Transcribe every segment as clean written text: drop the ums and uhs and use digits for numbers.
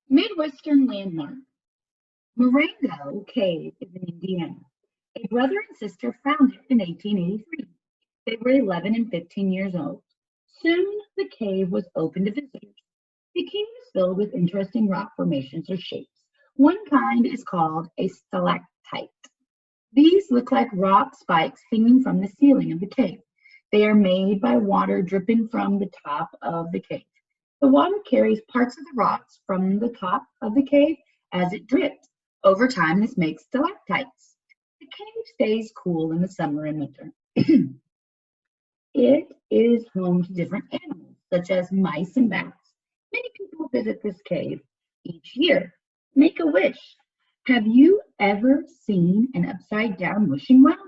Midwestern landmark. Marengo Cave is in Indiana. A brother and sister found it in 1883. They were 11 and 15 years old. Soon the cave was open to visitors. The cave is filled with interesting rock formations or shapes. One kind is called a stalactite. These look like rock spikes hanging from the ceiling of the cave. They are made by water dripping from the top of the cave. The water carries parts of the rocks from the top of the cave as it drips. Over time, this makes stalactites. The cave stays cool in the summer and winter. It is home to different animals, such as mice and bats. Many people visit this cave each year. Make a wish. Have you ever seen an upside down wishing well?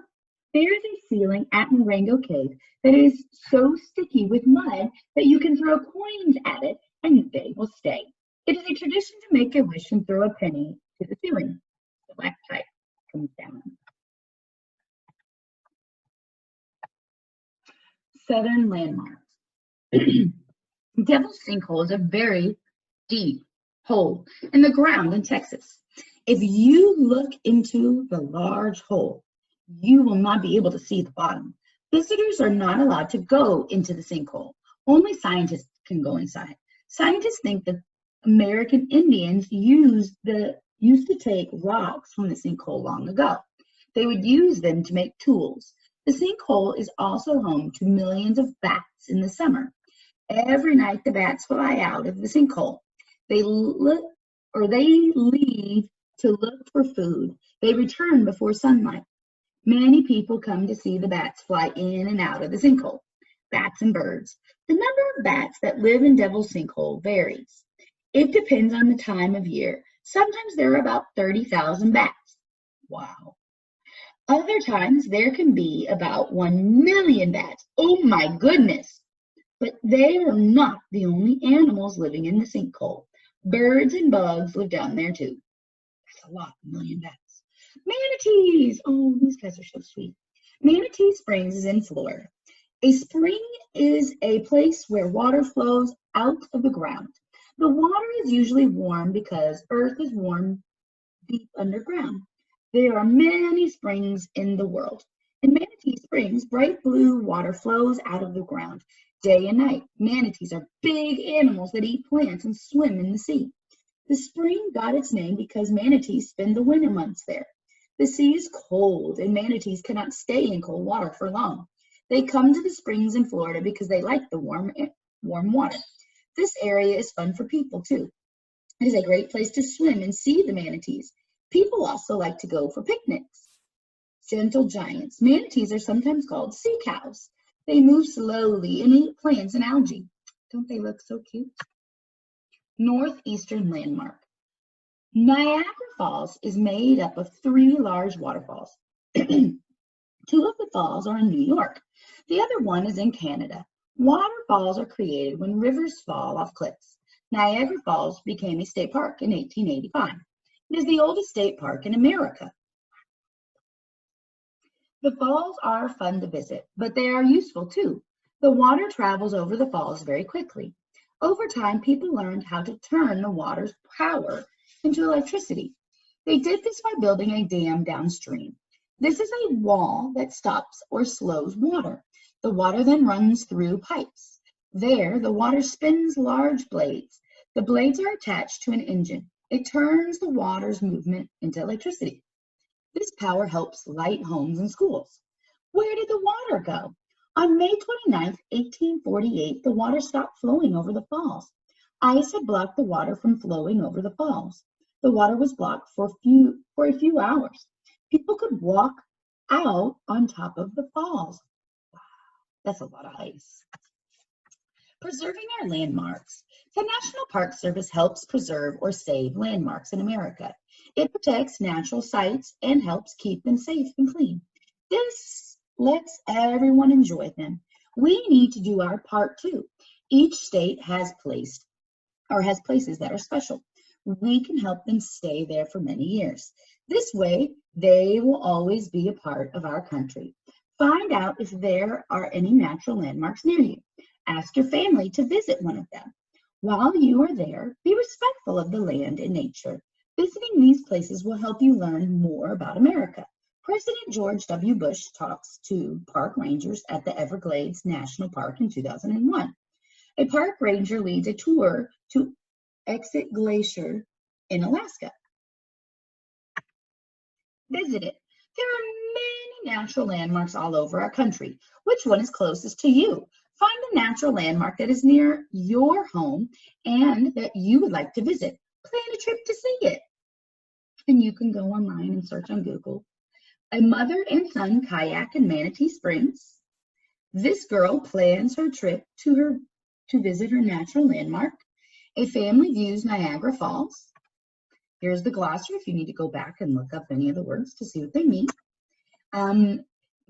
There is a ceiling at Marengo Cave that is so sticky with mud that you can throw coins at it and they will stay. It is a tradition to make a wish and throw a penny to the ceiling. The stalactite comes down. Southern landmarks. Devil's Sinkhole is a very deep hole in the ground in Texas. If you look into the large hole, you will not be able to see the bottom. Visitors are not allowed to go into the sinkhole. Only scientists can go inside. Scientists think that American Indians used to take rocks from the sinkhole long ago. They would use them to make tools. The sinkhole is also home to millions of bats in the summer. Every night the bats fly out of the sinkhole. They leave to look for food. They return before sunlight. Many people come to see the bats fly in and out of the sinkhole. Bats and birds. The number of bats that live in Devil's Sinkhole varies. It depends on the time of year. Sometimes there are about 30,000 bats. Wow. Other times there can be about 1 million bats. Oh my goodness! But they are not the only animals living in the sinkhole. Birds and bugs live down there too. That's a lot, 1 million bats. Manatees! Oh, these guys are so sweet. Manatee Springs is in Florida. A spring is a place where water flows out of the ground. The water is usually warm because Earth is warm deep underground. There are many springs in the world. In Manatee Springs, bright blue water flows out of the ground day and night. Manatees are big animals that eat plants and swim in the sea. The spring got its name because manatees spend the winter months there. The sea is cold and manatees cannot stay in cold water for long. They come to the springs in Florida because they like the warm water. This area is fun for people too. It is a great place to swim and see the manatees. People also like to go for picnics. Gentle giants. Manatees are sometimes called sea cows. They move slowly and eat plants and algae. Don't they look so cute? Northeastern landmark. Niagara Falls is made up of 3 large waterfalls. 2 of the falls are in New York. The other one is in Canada. Waterfalls are created when rivers fall off cliffs. Niagara Falls became a state park in 1885. It is the oldest state park in America. The falls are fun to visit, but they are useful too. The water travels over the falls very quickly. Over time, people learned how to turn the water's power into electricity. They did this by building a dam downstream. This is a wall that stops or slows water. The water then runs through pipes. There, the water spins large blades. The blades are attached to an engine. It turns the water's movement into electricity. This power helps light homes and schools. Where did the water go? On May 29, 1848, the water stopped flowing over the falls. Ice had blocked the water from flowing over the falls. The water was blocked for a few hours. People could walk out on top of the falls. Wow, that's a lot of ice. Preserving our landmarks. The National Park Service helps preserve or save landmarks in America. It protects natural sites and helps keep them safe and clean. This lets everyone enjoy them. We need to do our part too. Each state has places that are special. We can help them stay there for many years. This way, they will always be a part of our country. Find out if there are any natural landmarks near you. Ask your family to visit one of them. While you are there, be respectful of the land and nature. Visiting these places will help you learn more about America. President George W. Bush talks to park rangers at the Everglades National Park in 2001. A park ranger leads a tour to Exit Glacier in Alaska. Visit it. There are many natural landmarks all over our country. Which one is closest to you? Find a natural landmark that is near your home and that you would like to visit. Plan a trip to see it. And you can go online and search on Google. A mother and son kayak in Manatee Springs. This girl plans her trip to visit her natural landmark. A family views Niagara Falls. Here's the glossary if you need to go back and look up any of the words to see what they mean.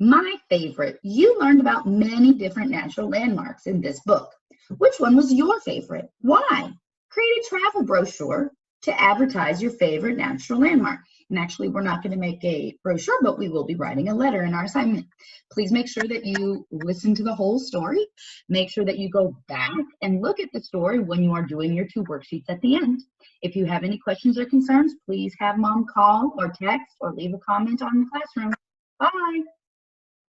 My favorite, you learned about many different natural landmarks in this book. Which one was your favorite? Why? Create a travel brochure to advertise your favorite natural landmark. And actually, we're not going to make a brochure, but we will be writing a letter in our assignment. Please make sure that you listen to the whole story. Make sure that you go back and look at the story when you are doing your 2 worksheets at the end. If you have any questions or concerns, please have Mom call or text or leave a comment on the classroom. Bye.